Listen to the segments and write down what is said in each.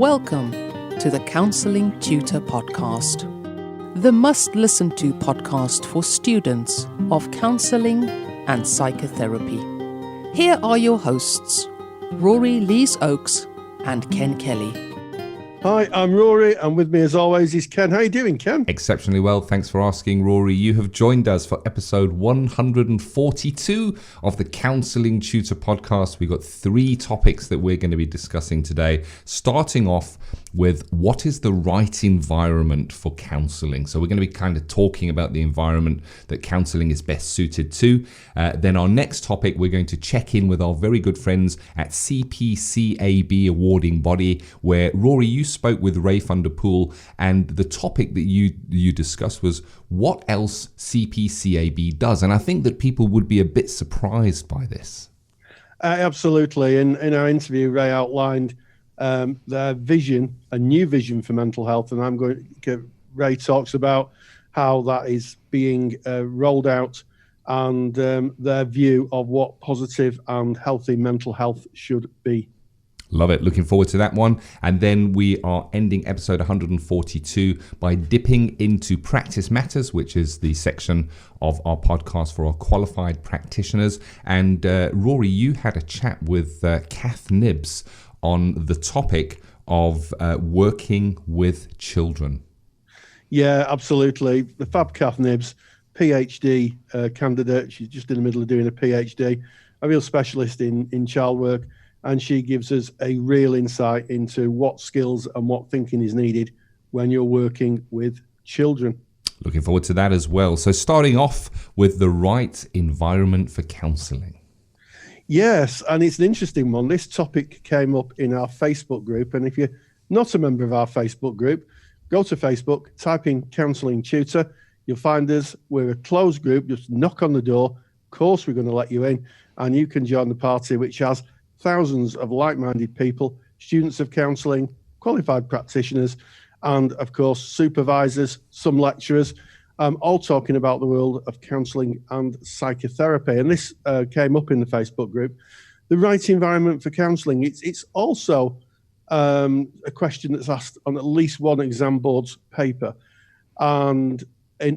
Welcome to the Counselling Tutor Podcast, the must-listen-to podcast for students of counselling and psychotherapy. Here are your hosts, Rory Lees-Oakes and Ken Kelly. Hi, I'm Rory, and with me as always is Ken. How are you doing, Ken? Exceptionally well, thanks for asking, Rory. You have joined us for episode 142 of the Counselling Tutor Podcast. We've got three topics that we're going to be discussing today, starting off with what is the right environment for counselling. So we're going to be kind of talking about the environment that counselling is best suited to. Then our next topic, we're going to check in with our very good friends at CPCAB awarding body, where Rory, you spoke with Ray van der Poel, and the topic that you discussed was what else CPCAB does. And I think that people would be a bit surprised by this. Absolutely. In our interview, Ray outlined their vision, a new vision for mental health, and Ray talks about how that is being rolled out and their view of what positive and healthy mental health should be. Love it. Looking forward to that one. And then we are ending episode 142 by dipping into Practice Matters, which is the section of our podcast for our qualified practitioners. And Rory, you had a chat with Kath Nibbs on the topic of working with children. Yeah, absolutely. The fab Kath Nibbs, PhD candidate. She's just in the middle of doing a PhD, a real specialist in child work. And she gives us a real insight into what skills and what thinking is needed when you're working with children. Looking forward to that as well. So starting off with the right environment for counselling. Yes, and it's an interesting one. This topic came up in our Facebook group. And if you're not a member of our Facebook group, go to Facebook, type in Counselling Tutor. You'll find us. We're a closed group. Just knock on the door. Of course, we're going to let you in. And you can join the party, which has thousands of like-minded people, students of counselling, qualified practitioners, and of course supervisors, some lecturers, all talking about the world of counselling and psychotherapy. And this came up in the Facebook group. The right environment for counselling. It's also a question that's asked on at least one exam board's paper, and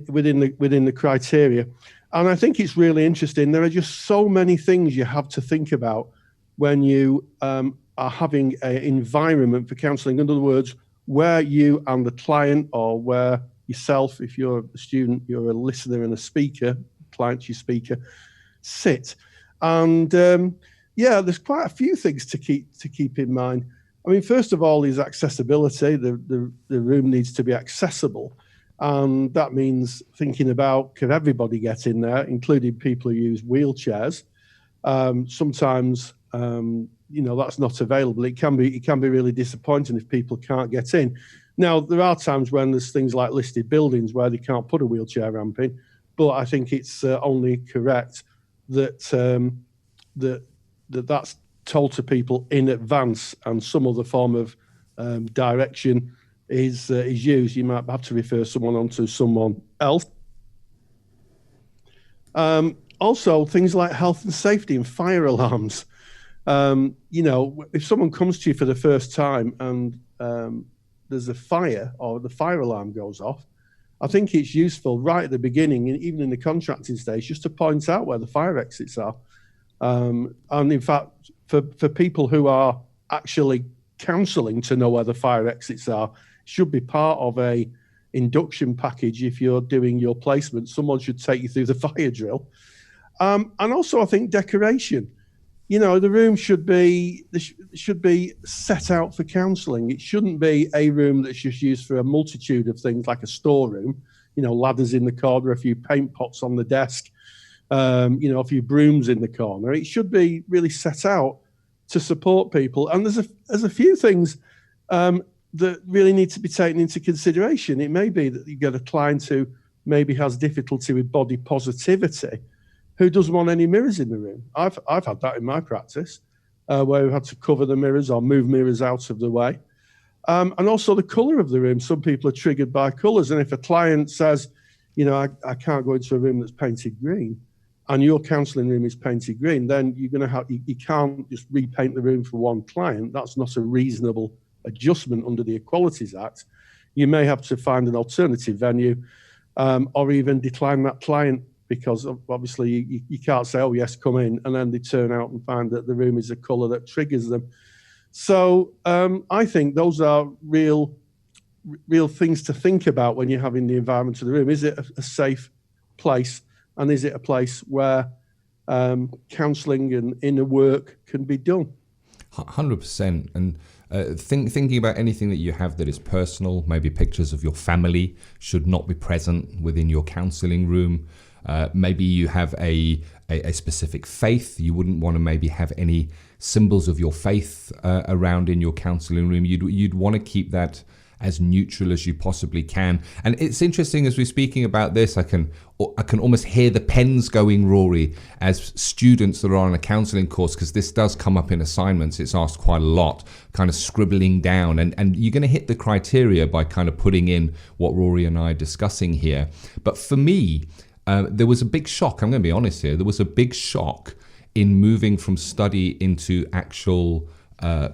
within the criteria. And I think it's really interesting. There are just so many things you have to think about when you are having an environment for counselling. In other words, where you and the client, or where yourself, if you're a student, you're a listener and a speaker, client's your speaker, sit. And there's quite a few things to keep in mind. I mean, first of all is accessibility. The room needs to be accessible. And that means thinking about, can everybody get in there, including people who use wheelchairs? Sometimes that's not available. It can be really disappointing if people can't get in. Now, there are times when there's things like listed buildings where they can't put a wheelchair ramp in, but I think it's only correct that that's told to people in advance, and some other form of direction is used. You might have to refer someone on to someone else. Also, things like health and safety and fire alarms. If someone comes to you for the first time and there's a fire or the fire alarm goes off, I think it's useful right at the beginning, and even in the contracting stage, just to point out where the fire exits are. And in fact, for people who are actually counselling to know where the fire exits are, should be part of a induction package. If you're doing your placement, someone should take you through the fire drill. And also, I think decoration. The room should be set out for counselling. It shouldn't be a room that's just used for a multitude of things, like a storeroom. Ladders in the corner, a few paint pots on the desk, a few brooms in the corner. It should be really set out to support people. And there's a few things that really need to be taken into consideration. It may be that you get a client who maybe has difficulty with body positivity, who doesn't want any mirrors in the room. I've had that in my practice, where we've had to cover the mirrors or move mirrors out of the way. And also the colour of the room. Some people are triggered by colours. And if a client says, I can't go into a room that's painted green, and your counselling room is painted green, then you're going to you can't just repaint the room for one client. That's not a reasonable adjustment under the Equalities Act, you may have to find an alternative venue, or even decline that client, because obviously you can't say, oh yes, come in, and then they turn out and find that the room is a colour that triggers them. So I think those are real things to think about when you're having the environment of the room. Is it a safe place, and is it a place where counselling and inner work can be done? 100%. And thinking about anything that you have that is personal, maybe pictures of your family should not be present within your counselling room. Maybe you have a specific faith. You wouldn't want to maybe have any symbols of your faith around in your counselling room. You'd want to keep that as neutral as you possibly can. And it's interesting, as we're speaking about this, I can almost hear the pens going, Rory, as students that are on a counselling course, because this does come up in assignments. It's asked quite a lot, kind of scribbling down, and you're going to hit the criteria by kind of putting in what Rory and I are discussing here. But for me, there was a big shock. I'm going to be honest here. There was a big shock in moving from study into actual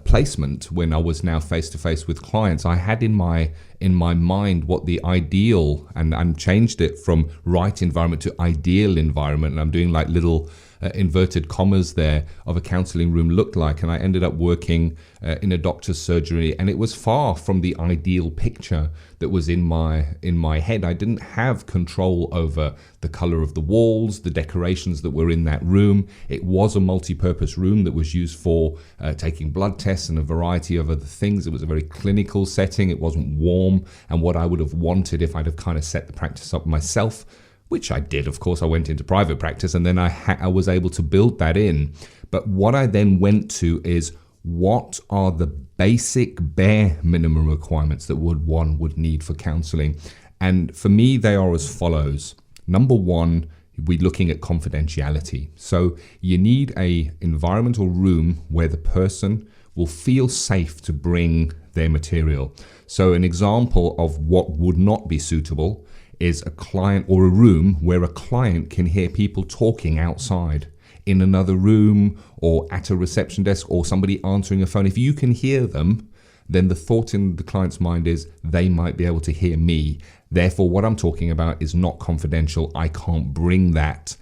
placement when I was now face to face with clients. I had in my mind what the ideal, and changed it from right environment to ideal environment, and I'm doing like little inverted commas there, of a counselling room looked like. And I ended up working in a doctor's surgery, and it was far from the ideal picture that was in my head. I didn't have control over the colour of the walls, the decorations that were in that room. It was a multi-purpose room that was used for taking blood tests and a variety of other things. It was a very clinical setting. It wasn't warm, and what I would have wanted if I'd have kind of set the practice up myself, which I did, of course. I went into private practice, and then I was able to build that in. But what I then went to is, what are the basic bare minimum requirements that one would need for counselling? And for me, they are as follows. Number one, we're looking at confidentiality. So you need a environment or room where the person will feel safe to bring their material. So an example of what would not be suitable is a client or a room where a client can hear people talking outside in another room, or at a reception desk, or somebody answering a phone. If you can hear them, then the thought in the client's mind is, they might be able to hear me. Therefore, what I'm talking about is not confidential. I can't bring that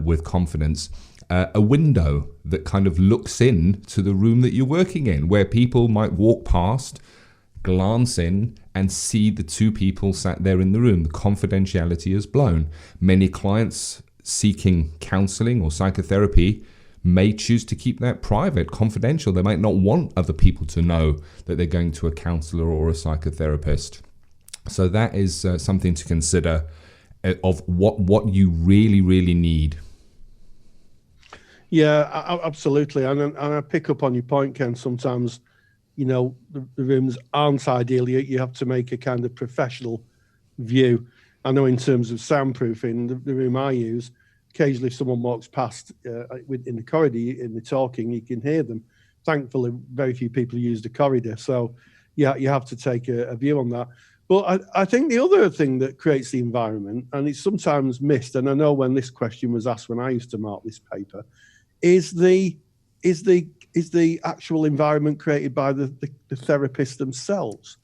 with confidence. A window that kind of looks in to the room that you're working in, where people might walk past, glance in, and see the two people sat there in the room. The confidentiality is blown. Many clients seeking counselling or psychotherapy may choose to keep that private, confidential. They might not want other people to know that they're going to a counsellor or a psychotherapist. So that is something to consider of what you really, really need. Yeah, absolutely. And I pick up on your point, Ken. Sometimes, the rooms aren't ideal. You have to make a kind of professional view. I know in terms of soundproofing, the room I use, occasionally if someone walks past in the corridor and they're talking, you can hear them. Thankfully, very few people use the corridor. So yeah, you have to take a view on that. But I think the other thing that creates the environment, and it's sometimes missed, and I know when this question was asked when I used to mark this paper, is the actual environment created by the therapists themselves.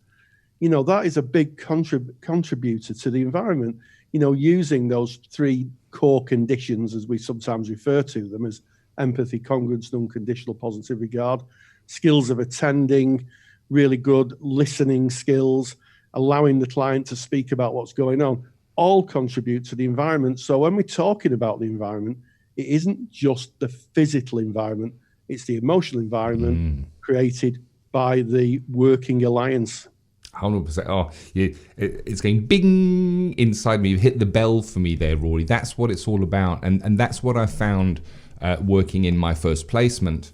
That is a big contributor to the environment. Using those three core conditions, as we sometimes refer to them, as empathy, congruence, and unconditional positive regard, skills of attending, really good listening skills, allowing the client to speak about what's going on, all contribute to the environment. So when we're talking about the environment, it isn't just the physical environment, it's the emotional environment created by the working alliance. 100%. Oh, yeah, it's going bing inside me. You've hit the bell for me there, Rory. That's what it's all about. And that's what I found working in my first placement,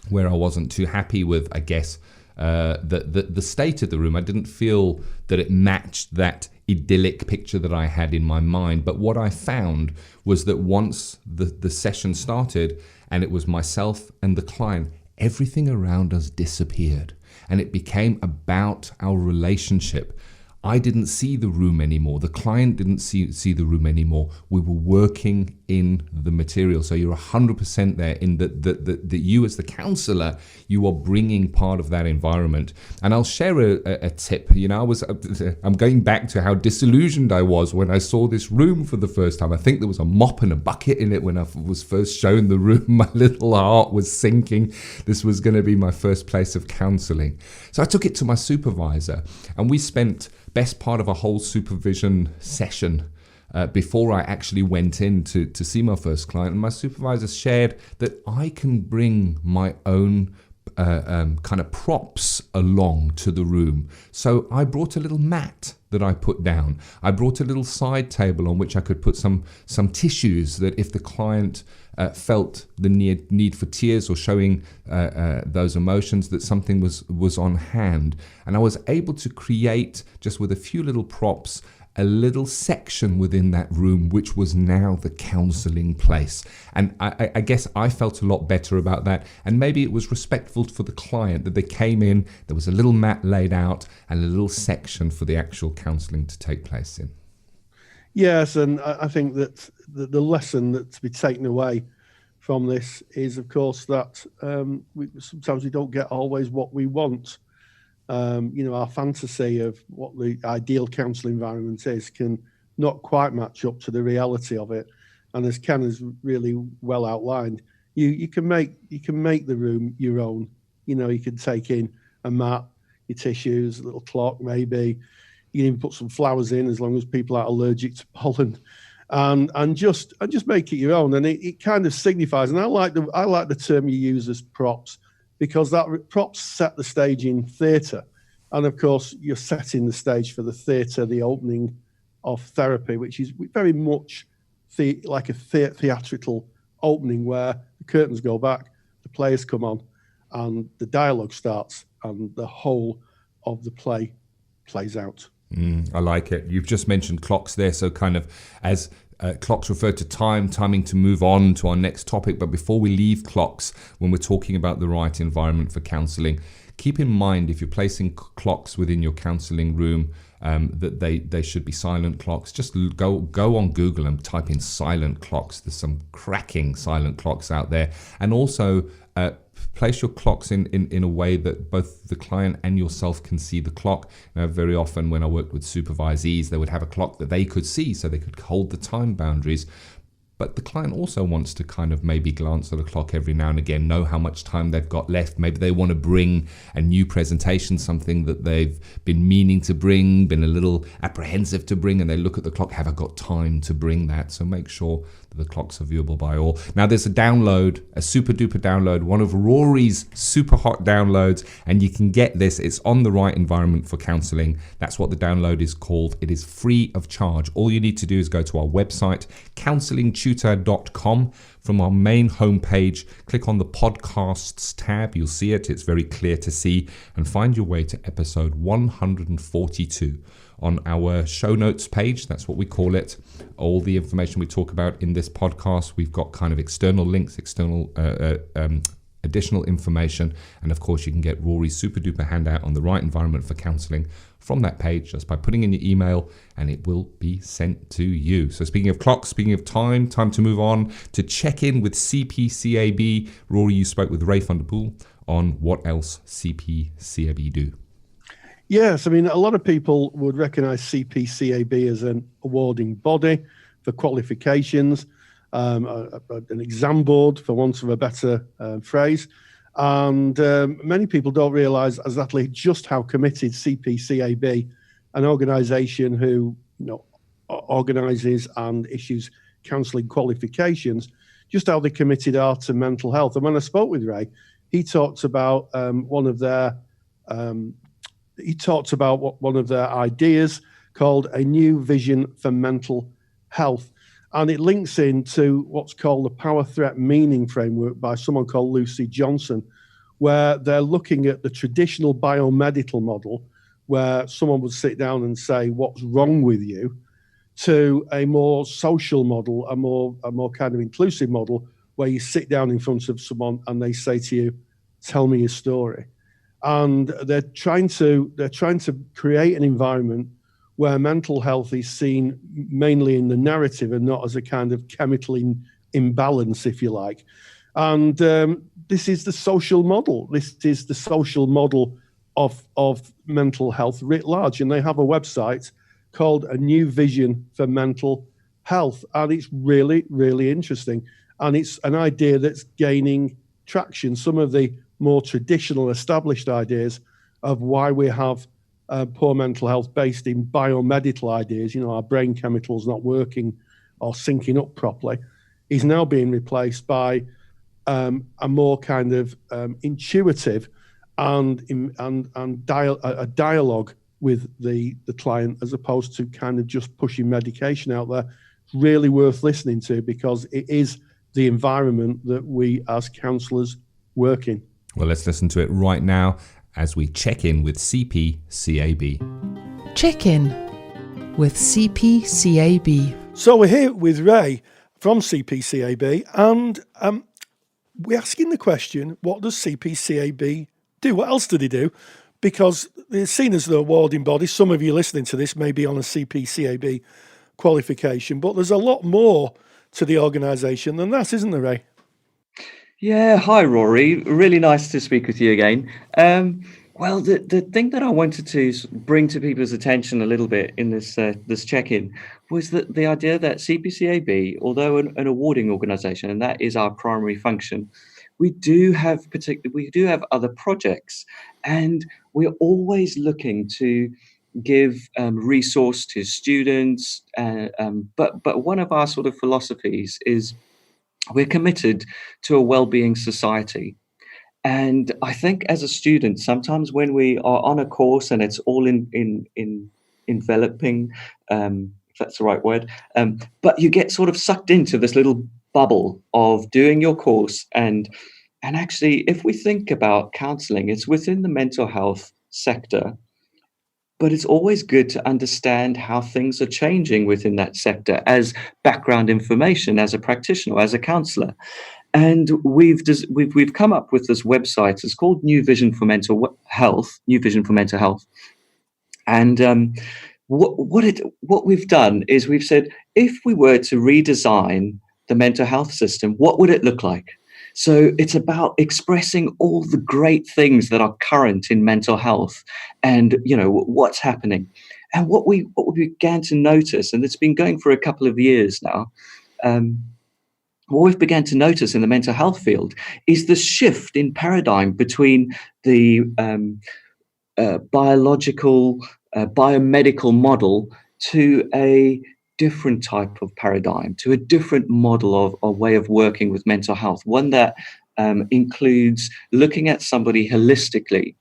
where I wasn't too happy with, I guess, the state of the room. I didn't feel that it matched that idyllic picture that I had in my mind. But what I found was that once the session started and it was myself and the client, everything around us disappeared. And it became about our relationship. I didn't see the room anymore. The client didn't see the room anymore. We were working in the material. So you're 100% there in that you as the counsellor, you are bringing part of that environment. And I'll share a tip. I'm going back to how disillusioned I was when I saw this room for the first time. I think there was a mop and a bucket in it when I was first shown the room. My little heart was sinking. This was going to be my first place of counselling. So I took it to my supervisor, and we spent best part of a whole supervision session before I actually went in to see my first client. And my supervisor shared that I can bring my own kind of props along to the room. So I brought a little mat that I put down. I brought a little side table on which I could put some tissues, that if the client felt the need for tears or showing those emotions, that something was on hand. And I was able to create, just with a few little props, a little section within that room, which was now the counselling place. And I guess I felt a lot better about that. And maybe it was respectful for the client that they came in, there was a little mat laid out and a little section for the actual counselling to take place in. Yes, and I think that the lesson that's to be taken away from this is, of course, that sometimes we don't get always what we want. Our fantasy of what the ideal counsel environment is can not quite match up to the reality of it. And as Ken has really well outlined, you can make the room your own. You can take in a mat, your tissues, a little clock maybe. You can even put some flowers in, as long as people aren't allergic to pollen, and just make it your own. And it kind of signifies. And I like the term you use as props, because that props set the stage in theatre. And of course, you're setting the stage for the theatre, the opening of therapy, which is very much like a theatrical opening, where the curtains go back, the players come on, and the dialogue starts, and the whole of the play plays out. I like it. You've just mentioned clocks there. So kind of as clocks refer to timing to move on to our next topic. But before we leave clocks, when we're talking about the right environment for counselling, keep in mind, if you're placing clocks within your counselling room, that they should be silent clocks. Just go on Google and type in silent clocks. There's some cracking silent clocks out there. And also place your clocks in a way that both the client and yourself can see the clock. Very often when I worked with supervisees, they would have a clock that they could see so they could hold the time boundaries. But the client also wants to kind of maybe glance at the clock every now and again, know how much time they've got left. Maybe they want to bring a new presentation, something that they've been meaning to bring, been a little apprehensive to bring, and they look at the clock, have I got time to bring that? So make sure that the clocks are viewable by all. Now there's a download, a super duper download, one of Rory's super hot downloads, and you can get this. It's on the right environment for counselling. That's what the download is called. It is free of charge. All you need to do is go to our website, counsellingtutor.com. From our main homepage, click on the podcasts tab. You'll see it. It's very clear to see, and find your way to episode 142. On our show notes page, that's what we call it, all the information we talk about in this podcast, we've got kind of external links, additional information, and of course you can get Rory's super duper handout on the right environment for counselling from that page just by putting in your email, and it will be sent to you. So speaking of clocks, speaking of time to move on to check in with CPCAB. Rory, you spoke with Ray van der Poel on what else CPCAB do. Yes, I mean, a lot of people would recognise CPCAB as an awarding body for qualifications, an exam board, for want of a better phrase. And many people don't realise exactly just how committed CPCAB, an organisation who organises and issues counselling qualifications, just how they committed are to mental health. And when I spoke with Ray, he talked about one of their ideas called A New Vision for Mental Health. And it links into what's called the Power Threat Meaning Framework by someone called Lucy Johnson, where they're looking at the traditional biomedical model, where someone would sit down and say, what's wrong with you, to a more social model, a more kind of inclusive model, where you sit down in front of someone and they say to you, tell me your story. And they're trying to create an environment where mental health is seen mainly in the narrative and not as a kind of chemical imbalance, if you like. And this is the social model. This is the social model of mental health writ large. And they have a website called A New Vision for Mental Health. And it's really, really interesting. And it's an idea that's gaining traction. Some of the more traditional established ideas of why we have poor mental health based in biomedical ideas, our brain chemicals not working or syncing up properly, is now being replaced by a more kind of intuitive and a dialogue with the client, as opposed to kind of just pushing medication out there. It's really worth listening to, because it is the environment that we as counsellors work in. Well, let's listen to it right now as we check in with CPCAB. Check in with CPCAB. So we're here with Ray from CPCAB, and we're asking the question, what does CPCAB do? What else do they do? Because they're seen as the awarding body. Some of you listening to this may be on a CPCAB qualification, but there's a lot more to the organisation than that, isn't there, Ray? Yeah, hi Rory. Really nice to speak with you again. Well, the thing that I wanted to bring to people's attention a little bit in this check-in was that the idea that CPCAB, although an awarding organisation, and that is our primary function, we do have other projects, and we're always looking to give resource to students. But one of our sort of philosophies is we're committed to a well-being society. And I think as a student, sometimes when we are on a course and it's all in enveloping, if that's the right word, but you get sort of sucked into this little bubble of doing your course. And actually, if we think about counselling, it's within the mental health sector, but it's always good to understand how things are changing within that sector as background information, as a practitioner, as a counsellor. And we've come up with this website. It's called New Vision for Mental Health. New Vision for Mental Health. And what we've done is we've said, if we were to redesign the mental health system, what would it look like? So it's about expressing all the great things that are current in mental health, and what's happening. And what we began to notice, and it's been going for a couple of years now. What we've began to notice in the mental health field is the shift in paradigm between the biological, biomedical model to a different type of paradigm, to a different model of way of working with mental health, one that includes looking at somebody holistically.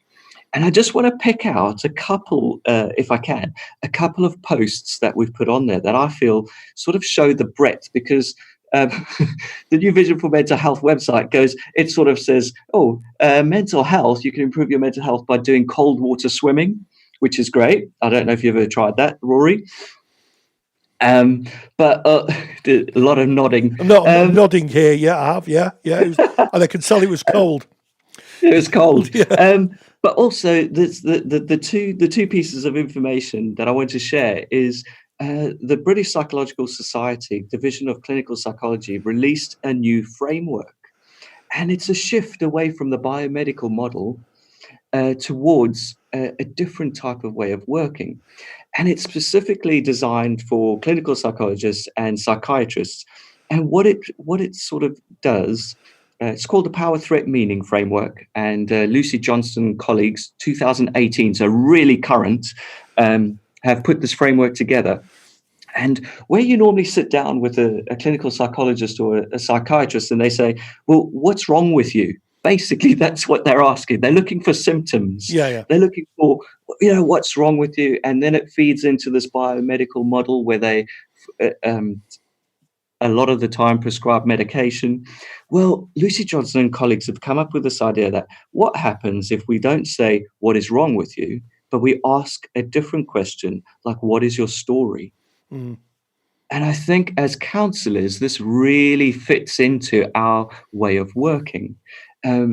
And I just want to pick out a couple, if I can, a couple of posts that we've put on there that I feel sort of show the breadth, because the New Vision for Mental Health website it sort of says, mental health, you can improve your mental health by doing cold water swimming, which is great. I don't know if you've ever tried that, Rory. But a lot of nodding. I'm not nodding here. Yeah, I have. Yeah. And I can tell it was cold. It was cold. Yeah. But also, the two pieces of information that I want to share is the British Psychological Society Division of Clinical Psychology released a new framework, and it's a shift away from the biomedical model towards a different type of way of working. And it's specifically designed for clinical psychologists and psychiatrists. And what it sort of does, it's called the Power Threat Meaning Framework. And Lucy Johnston and colleagues, 2018, so really current, have put this framework together. And where you normally sit down with a clinical psychologist or a psychiatrist and they say, well, what's wrong with you? Basically, that's what they're asking. They're looking for symptoms. Yeah. They're looking for, what's wrong with you? And then it feeds into this biomedical model where they, a lot of the time, prescribe medication. Well, Lucy Johnson and colleagues have come up with this idea that what happens if we don't say what is wrong with you, but we ask a different question, like, what is your story? Mm. And I think as counsellors, this really fits into our way of working.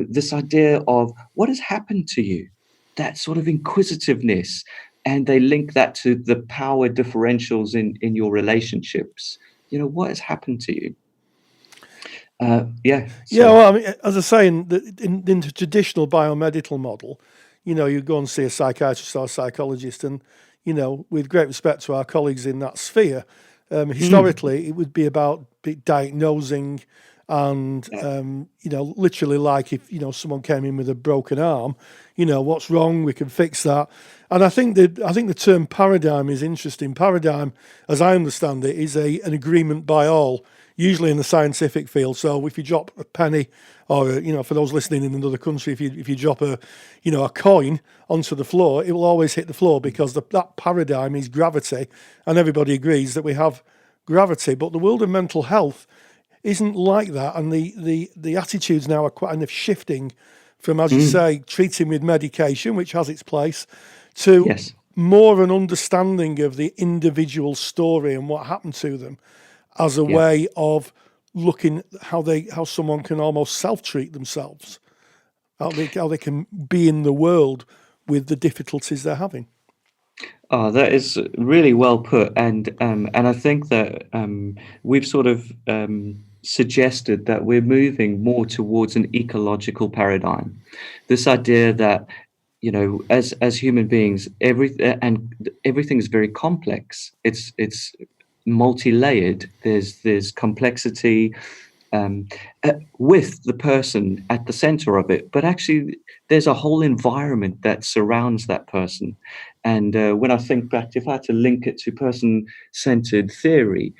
This idea of what has happened to you, that sort of inquisitiveness, and they link that to the power differentials in your relationships. What has happened to you? Yeah, well, I mean, as I say, in the traditional biomedical model, you go and see a psychiatrist or a psychologist, and with great respect to our colleagues in that sphere, historically it would be about diagnosing and literally, like, if someone came in with a broken arm, what's wrong, we can fix that. And I think the term paradigm is interesting. Paradigm, as I understand it, is an agreement by all, usually in the scientific field. So if you drop a penny, or for those listening in another country, if you drop a coin onto the floor, it will always hit the floor, because that paradigm is gravity, and everybody agrees that we have gravity. But the world of mental health isn't like that, and the attitudes now are kind of shifting from, as you say, treating with medication, which has its place, to more of an understanding of the individual story and what happened to them, as a way of looking how someone can almost self-treat themselves, how they can be in the world with the difficulties they're having. Oh, that is really well put, and I think that we've sort of suggested that we're moving more towards an ecological paradigm. This idea that as human beings, everything is very complex. It's multi-layered. There's complexity with the person at the center of it, but actually there's a whole environment that surrounds that person. And when I think back, if I had to link it to person-centered theory,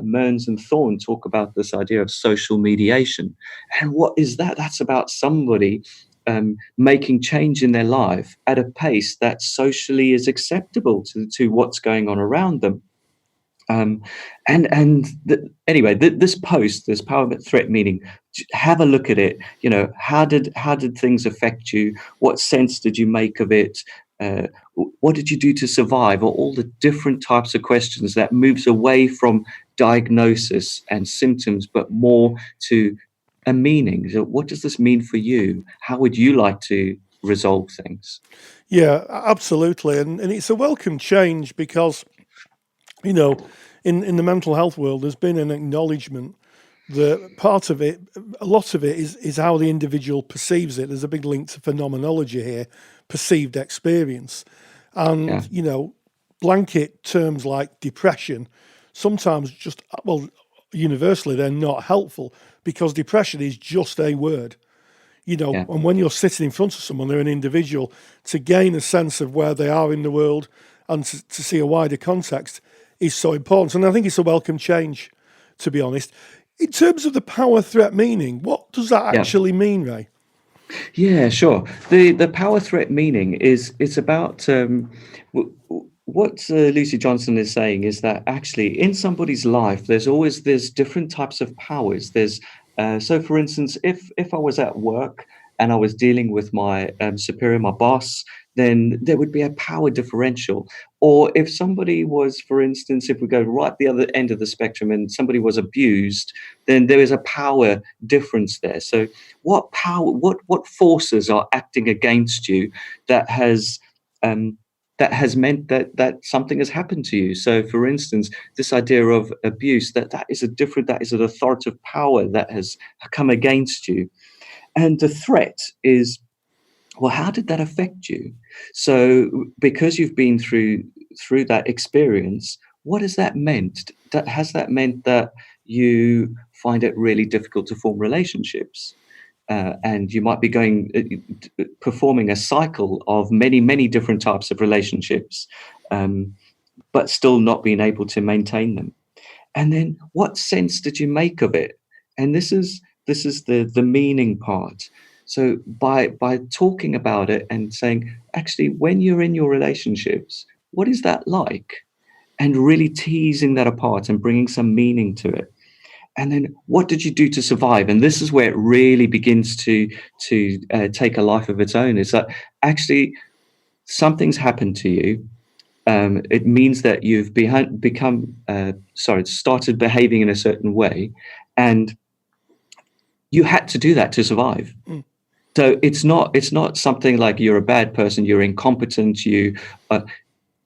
Mearns and Thorne talk about this idea of social mediation. And what is that? That's about somebody making change in their life at a pace that socially is acceptable to what's going on around them. Anyway, this post, this power threat meaning, have a look at it. How did things affect you? What sense did you make of it? What did you do to survive? Or all the different types of questions that moves away from diagnosis and symptoms, but more to a meaning. So what does this mean for you? How would you like to resolve things? Yeah, absolutely. And it's a welcome change, because in the mental health world, there's been an acknowledgement that part of it, a lot of it is how the individual perceives it. There's a big link to phenomenology here, perceived experience. And, blanket terms like depression, sometimes universally, they're not helpful, because depression is just a word. And when you're sitting in front of someone, they're an individual, to gain a sense of where they are in the world and to see a wider context is so important. And I think it's a welcome change, to be honest. In terms of the power threat meaning, what does that actually mean, Ray? Yeah, sure. The power threat meaning it's about what Lucy Johnson is saying is that actually in somebody's life, there's different types of powers. There's so, for instance, if I was at work and I was dealing with my superior, my boss, then there would be a power differential. Or if somebody was, for instance, if we go right the other end of the spectrum and somebody was abused, then there is a power difference there. So what forces are acting against you that has meant that something has happened to you? So, for instance, this idea of abuse, that is an authoritative power that has come against you. And the threat is, well, how did that affect you? So because you've been through that experience, what has that meant? Has that meant that you find it really difficult to form relationships? And you might be performing a cycle of many, many different types of relationships, but still not being able to maintain them. And then what sense did you make of it? And this is the meaning part. So by talking about it and saying, actually, when you're in your relationships, what is that like? And really teasing that apart and bringing some meaning to it. And then what did you do to survive? And this is where it really begins to take a life of its own, is that actually something's happened to you. It means that you've started behaving in a certain way, and you had to do that to survive. So it's not something like you're a bad person, you're incompetent,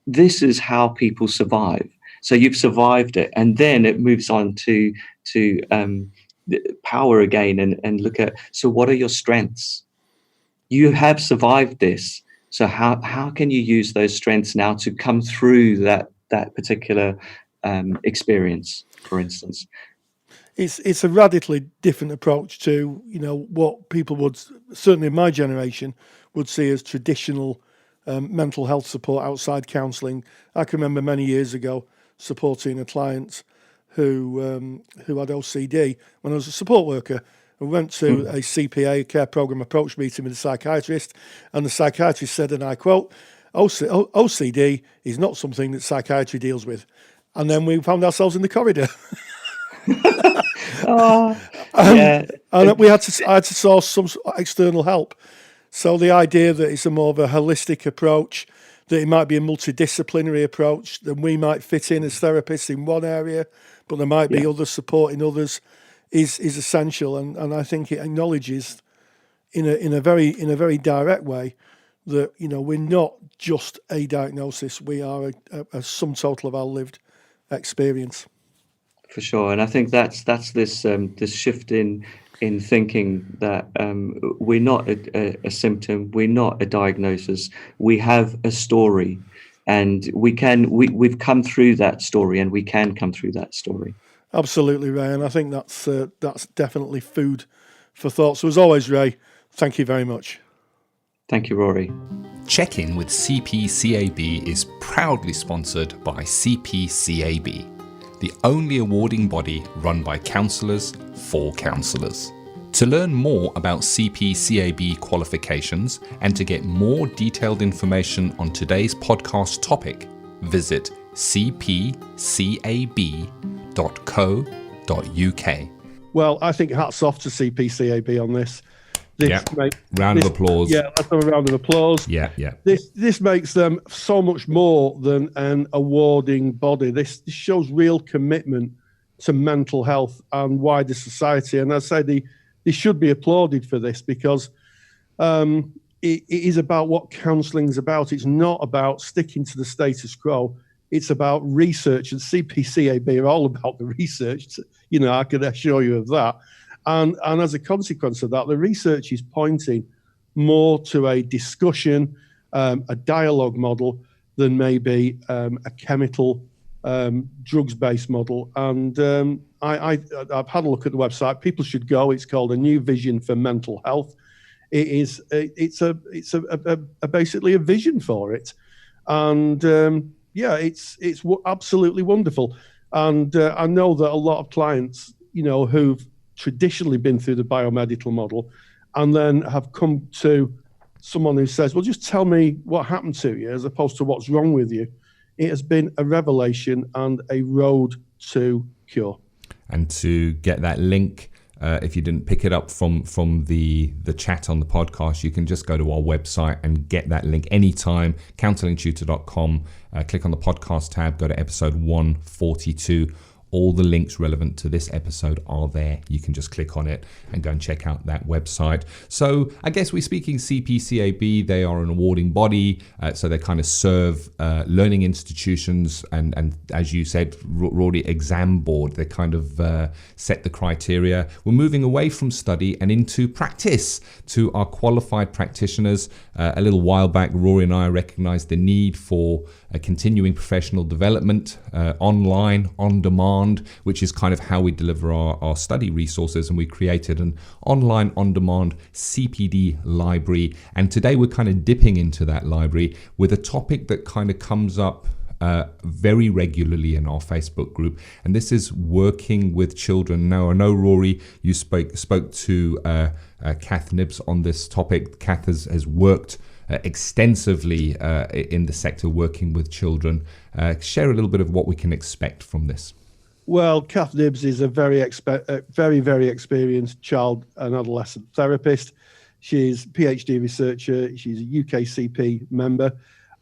this is how people survive. So you've survived it, and then it moves on to power again, and look at, so what are your strengths? You have survived this, so how can you use those strengths now to come through that particular experience, for instance? It's a radically different approach to, what people would, certainly in my generation, would see as traditional mental health support outside counselling. I can remember many years ago supporting a client who had OCD when I was a support worker. I went to a CPA, care program approach meeting with a psychiatrist, and the psychiatrist said, and I quote, OCD is not something that psychiatry deals with. And then we found ourselves in the corridor. And I had to source some external help. So the idea that it's a more of a holistic approach, that it might be a multidisciplinary approach, then we might fit in as therapists in one area, but there might be other support in others, is essential. And I think it acknowledges in a very direct way that, we're not just a diagnosis, we are a sum total of our lived experience. For sure, and I think that's this shift in thinking that we're not a symptom, we're not a diagnosis. We have a story, and we've come through that story, and we can come through that story. Absolutely, Ray, and I think that's definitely food for thought. So as always, Ray, thank you very much. Thank you, Rory. Check-in with CPCAB is proudly sponsored by CPCAB, the only awarding body run by counsellors for counsellors. To learn more about CPCAB qualifications and to get more detailed information on today's podcast topic, visit cpcab.co.uk. Well, I think hats off to CPCAB on this. Round of applause. Yeah, let's have a round of applause. Yeah. This makes them so much more than an awarding body. This shows real commitment to mental health and wider society. And I say they should be applauded for this, because it is about what counselling is about. It's not about sticking to the status quo. It's about research, and CPCAB are all about the research. I can assure you of that. And as a consequence of that, the research is pointing more to a discussion, a dialogue model, than maybe a chemical, drugs-based model. And I've had a look at the website. People should go. It's called A New Vision for Mental Health. It's basically a vision for it, and it's absolutely wonderful. And I know that a lot of clients, who've traditionally been through the biomedical model and then have come to someone who says, well, just tell me what happened to you as opposed to what's wrong with you. It has been a revelation and a road to cure. And to get that link, if you didn't pick it up from the chat on the podcast, you can just go to our website and get that link anytime, counsellingtutor.com, click on the podcast tab, go to episode 142. All the links relevant to this episode are there. You can just click on it and go and check out that website. So I guess we're speaking CPCAB. They are an awarding body. So they kind of serve learning institutions and as you said, Rory, exam board. They kind of set the criteria. We're moving away from study and into practice to our qualified practitioners. A little while back, Rory and I recognized the need for a continuing professional development, online, on demand, which is kind of how we deliver our study resources. And we created an online, on-demand CPD library. And today we're kind of dipping into that library with a topic that kind of comes up very regularly in our Facebook group. And this is working with children. Now, I know, Rory, you spoke to Kath Nibbs on this topic. Kath has worked extensivly in the sector working with children. Share a little bit of what we can expect from this. Well, Kath Nibbs is a very experienced child and adolescent therapist. She's a PhD researcher. She's a UKCP member,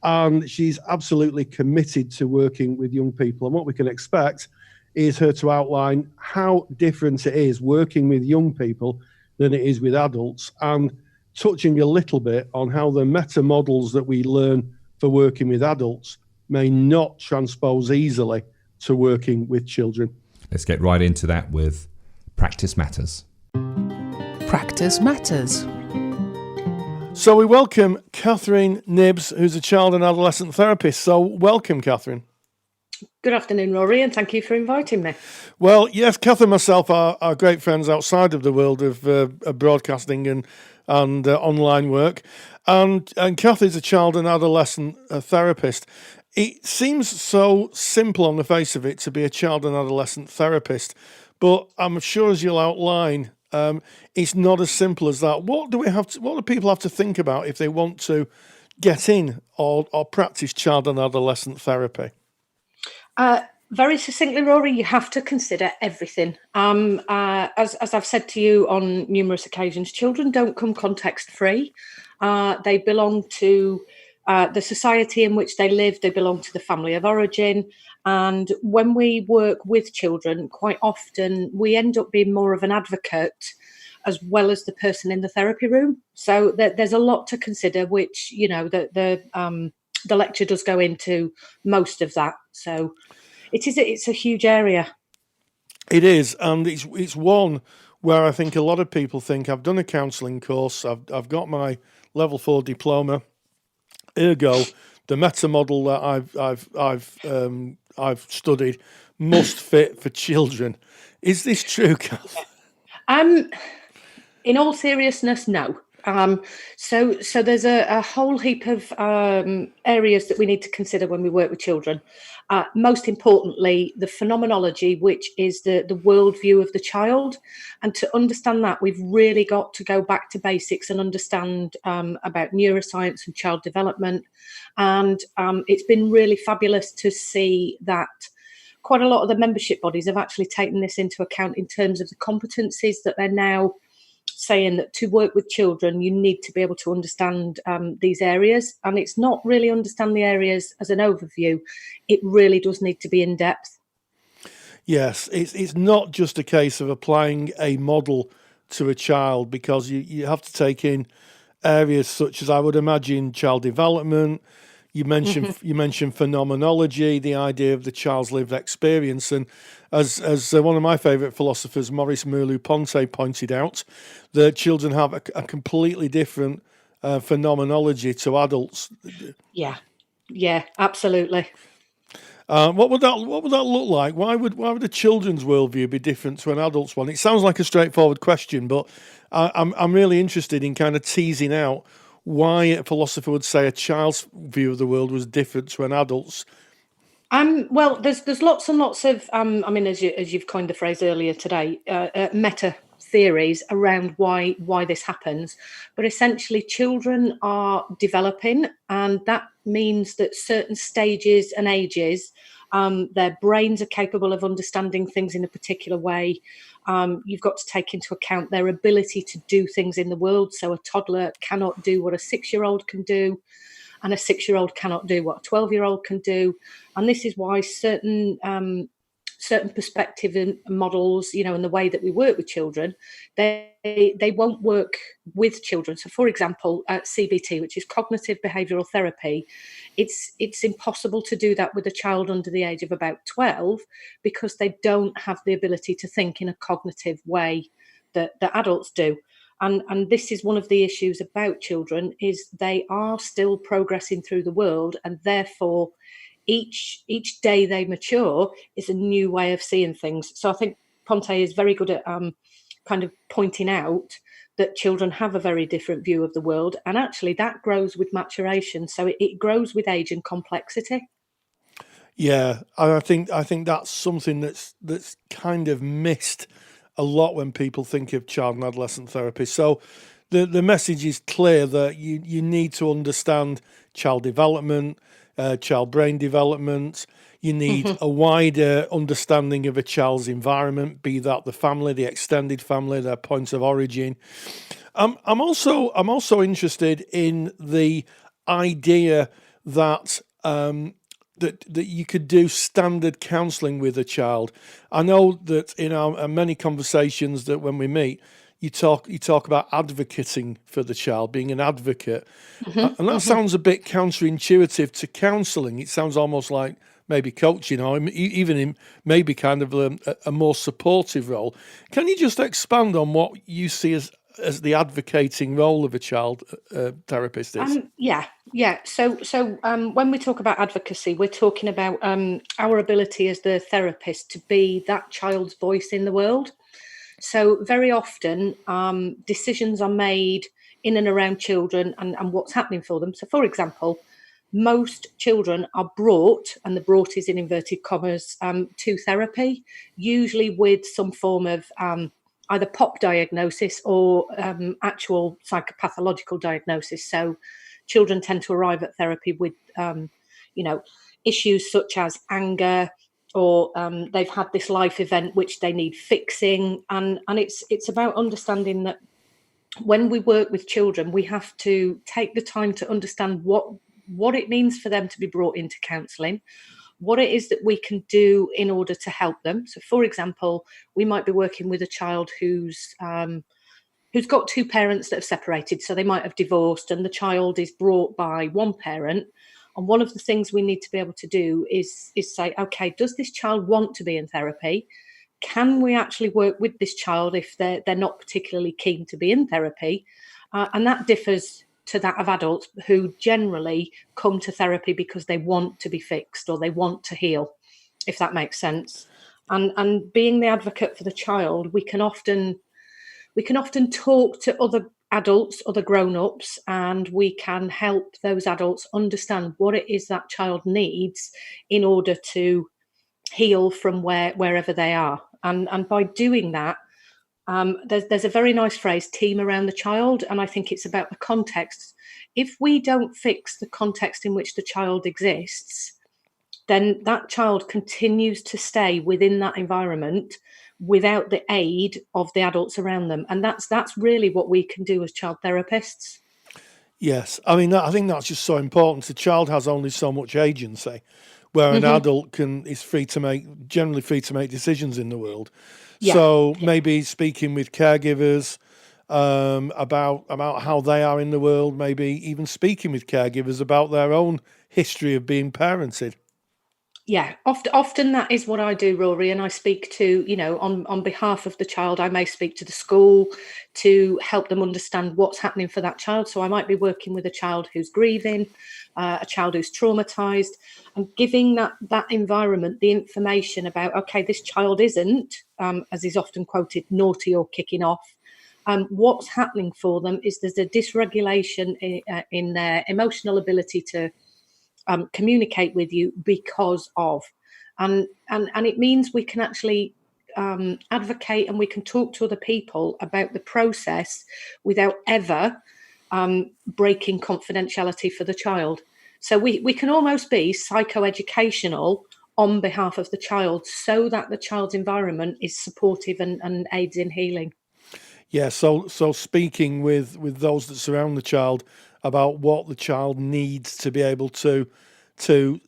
and she's absolutely committed to working with young people. And what we can expect is her to outline how different it is working with young people than it is with adults, and touching a little bit on how the meta models that we learn for working with adults may not transpose easily to working with children. Let's get right into that with Practice Matters. Practice matters. So we welcome Catherine Nibbs, who's a child and adolescent therapist. So welcome, Catherine. Good afternoon, Rory, and thank you for inviting me. Well, yes, Catherine and myself are great friends outside of the world of broadcasting and online work. And Catherine's a child and adolescent therapist. It seems so simple on the face of it to be a child and adolescent therapist, but I'm sure as you'll outline, it's not as simple as that. What do people have to think about if they want to get in or practice child and adolescent therapy? Very succinctly, Rory, you have to consider everything. As I've said to you on numerous occasions, children don't come context-free. They belong to the society in which they live. They belong to the family of origin. And when we work with children, quite often we end up being more of an advocate as well as the person in the therapy room. So there's a lot to consider, which, the lecture does go into most of that. So it's a huge area. It is, and it's one where I think a lot of people think I've done a counselling course, I've got my level 4 diploma, ergo the meta model that I've studied must fit for children. Is this true, Kath? In all seriousness, no. So there's a whole heap of areas that we need to consider when we work with children. Most importantly, the phenomenology, which is the worldview of the child. And to understand that, we've really got to go back to basics and understand about neuroscience and child development. And it's been really fabulous to see that quite a lot of the membership bodies have actually taken this into account in terms of the competencies that they're now saying that to work with children, you need to be able to understand these areas. And it's not really understand the areas as an overview. It really does need to be in depth. Yes, it's not just a case of applying a model to a child, because you have to take in areas such as, I would imagine, child development. You mentioned phenomenology, the idea of the child's lived experience, and as one of my favourite philosophers, Maurice Merleau-Ponty, pointed out, that children have a completely different phenomenology to adults. Yeah, absolutely. What would that look like? Why would a children's worldview be different to an adult's one? It sounds like a straightforward question, but I'm really interested in kind of teasing out why a philosopher would say a child's view of the world was different to an adult's. Well, there's lots and lots of as you've coined the phrase earlier today, meta theories around why this happens. But essentially, children are developing, and that means that certain stages and ages, their brains are capable of understanding things in a particular way. You've got to take into account their ability to do things in the world. So a toddler cannot do what a 6-year-old can do, and a 6-year-old cannot do what a 12-year-old can do. And this is why certain perspective and models, and the way that we work with children, they won't work with children. So, for example, CBT, which is cognitive behavioural therapy, it's impossible to do that with a child under the age of about 12, because they don't have the ability to think in a cognitive way that adults do. And this is one of the issues about children, is they are still progressing through the world, and therefore each day they mature is a new way of seeing things. So I think Ponte is very good at kind of pointing out that children have a very different view of the world, and actually that grows with maturation. So it grows with age and complexity. Yeah, I think that's something that's kind of missed a lot when people think of child and adolescent therapy. So the message is clear that you need to understand child development, child brain development. You need a wider understanding of a child's environment, be that the family, the extended family, their points of origin. I'm also interested in the idea that that you could do standard counselling with a child. I know that in our many conversations that when we meet, you talk about advocating for the child, being an advocate, and that sounds a bit counterintuitive to counselling. It sounds almost like maybe coaching, or even in maybe kind of a more supportive role. Can you just expand on what you see as the advocating role of a child therapist is? Yeah. So when we talk about advocacy, we're talking about our ability as the therapist to be that child's voice in the world. So very often decisions are made in and around children and what's happening for them. So, for example, most children are brought, and the brought is in inverted commas, to therapy, usually with some form of either POP diagnosis or actual psychopathological diagnosis. So children tend to arrive at therapy with, issues such as anger, or they've had this life event which they need fixing. And it's about understanding that when we work with children, we have to take the time to understand what it means for them to be brought into counselling, what it is that we can do in order to help them. So, for example, we might be working with a child who's got two parents that have separated. So they might have divorced, and the child is brought by one parent. And one of the things we need to be able to do is say, okay, does this child want to be in therapy? Can we actually work with this child if they're not particularly keen to be in therapy? And that differs to that of adults who generally come to therapy because they want to be fixed or they want to heal, if that makes sense. And being the advocate for the child, we can often talk to other adults, other grown-ups, and we can help those adults understand what it is that child needs in order to heal from wherever they are. And by doing that, there's a very nice phrase, team around the child, and I think it's about the context. If we don't fix the context in which the child exists, then that child continues to stay within that environment without the aid of the adults around them. And that's really what we can do as child therapists. Yes, I mean, I think that's just so important. The child has only so much agency, where an adult is generally free to make decisions in the world. Yeah. So maybe speaking with caregivers about how they are in the world, maybe even speaking with caregivers about their own history of being parented. Yeah, often that is what I do, Rory, and I speak to, on behalf of the child, I may speak to the school to help them understand what's happening for that child. So I might be working with a child who's grieving, a child who's traumatized, and giving that environment the information about, okay, this child isn't, as is often quoted, naughty or kicking off. What's happening for them is there's a dysregulation in their emotional ability to communicate with you because of, and it means we can actually advocate and we can talk to other people about the process without ever breaking confidentiality for the child. So we can almost be psychoeducational on behalf of the child so that the child's environment is supportive and aids in healing. Yeah, so speaking with those that surround the child about what the child needs to be able to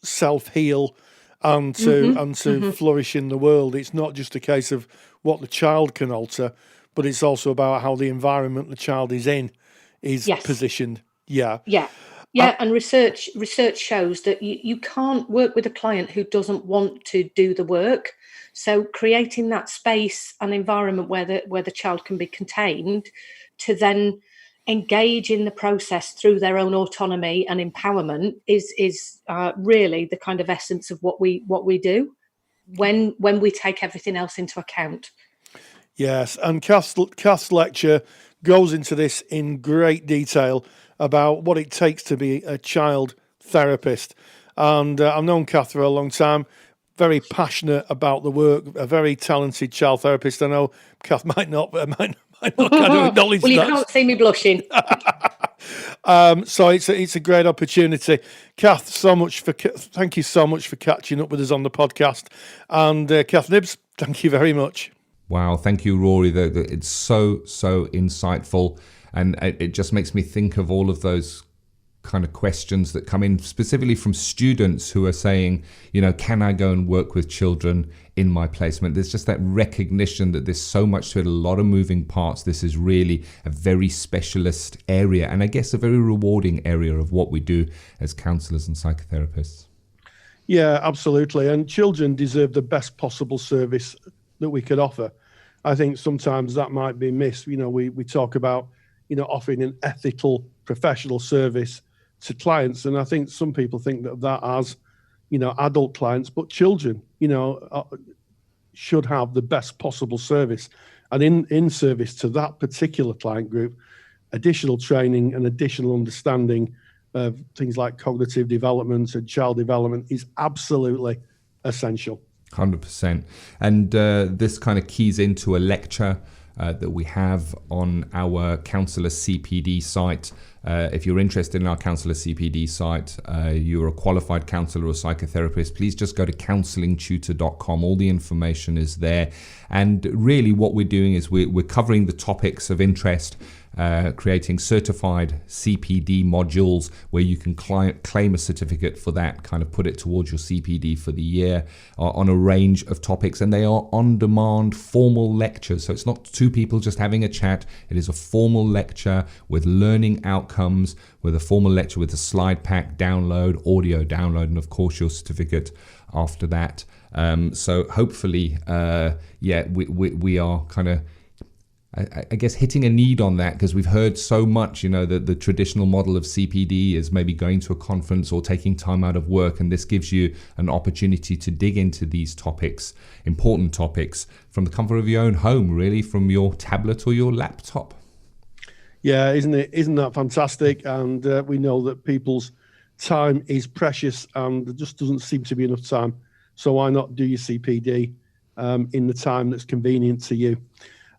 self-heal and to flourish in the world. It's not just a case of what the child can alter, but it's also about how the environment the child is in is positioned. Yeah. And research shows that you can't work with a client who doesn't want to do the work. So creating that space and environment where the child can be contained to then engage in the process through their own autonomy and empowerment is really the kind of essence of what we do when we take everything else into account. Yes, and Kath's lecture goes into this in great detail about what it takes to be a child therapist. And I've known Kath for a long time, very passionate about the work, a very talented child therapist. I know Kath might not kind of acknowledge well, you that. can't see me blushing. So it's a great opportunity. Kath, thank you so much for catching up with us on the podcast. And Kath Nibbs, thank you very much. Wow, thank you, Rory. It's so insightful, and it just makes me think of all of those kind of questions that come in specifically from students who are saying, can I go and work with children in my placement? There's just that recognition that there's so much to it, a lot of moving parts. This is really a very specialist area, and I guess a very rewarding area of what we do as counsellors and psychotherapists. Yeah, absolutely. And children deserve the best possible service that we could offer. I think sometimes that might be missed. We talk about, offering an ethical, professional service to clients. And I think some people think that as, adult clients, but children, should have the best possible service. And in service to that particular client group, additional training and additional understanding of things like cognitive development and child development is absolutely essential. 100%. And this kind of keys into a lecture that we have on our Counsellor CPD site. If you're interested in our Counsellor CPD site, you're a qualified counsellor or psychotherapist, please just go to counsellingtutor.com. All the information is there. And really what we're doing is we're covering the topics of interest, creating certified CPD modules where you can claim a certificate for that, kind of put it towards your CPD for the year on a range of topics. And they are on-demand formal lectures. So it's not two people just having a chat. It is a formal lecture with learning outcomes, with a formal lecture with a slide pack download, audio download, and of course your certificate after that. So hopefully, we are kind of, I guess, hitting a need on that, because we've heard so much, that the traditional model of CPD is maybe going to a conference or taking time out of work. And this gives you an opportunity to dig into these topics, important topics, from the comfort of your own home, really, from your tablet or your laptop. Yeah, isn't that fantastic? And we know that people's time is precious and there just doesn't seem to be enough time. So why not do your CPD in the time that's convenient to you?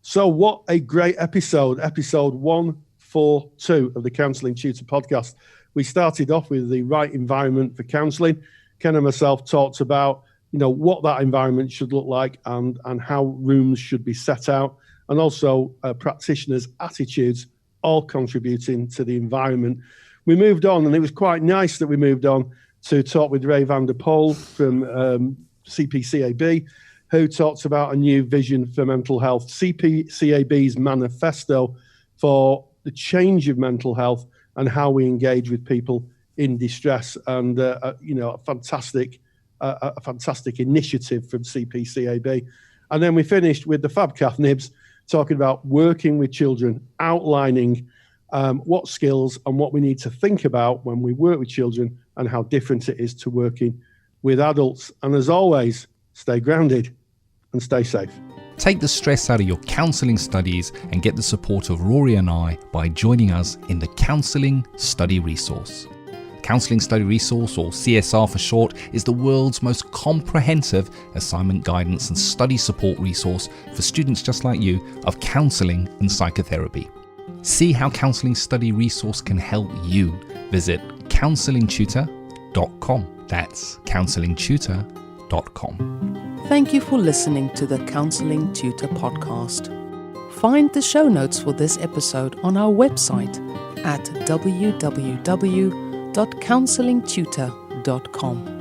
So what a great episode 142 of the Counselling Tutor Podcast. We started off with the right environment for counselling. Ken and myself talked about, what that environment should look like and how rooms should be set out, and also practitioners' attitudes, all contributing to the environment. We moved on, and it was quite nice that we moved on to talk with Ray van der Poel from CPCAB, who talks about a new vision for mental health, CPCAB's manifesto for the change of mental health and how we engage with people in distress, and a fantastic initiative from CPCAB. And then we finished with the Fab Cath Nibs talking about working with children, outlining what skills and what we need to think about when we work with children and how different it is to working with adults. And as always, stay grounded and stay safe. Take the stress out of your counselling studies and get the support of Rory and I by joining us in the Counselling Study Resource. Counselling Study Resource, or CSR for short, is the world's most comprehensive assignment guidance and study support resource for students just like you of counselling and psychotherapy. See how Counselling Study Resource can help you. Visit counsellingtutor.com. That's counsellingtutor.com. Thank you for listening to the Counselling Tutor Podcast. Find the show notes for this episode on our website at www.counsellingtutor.com.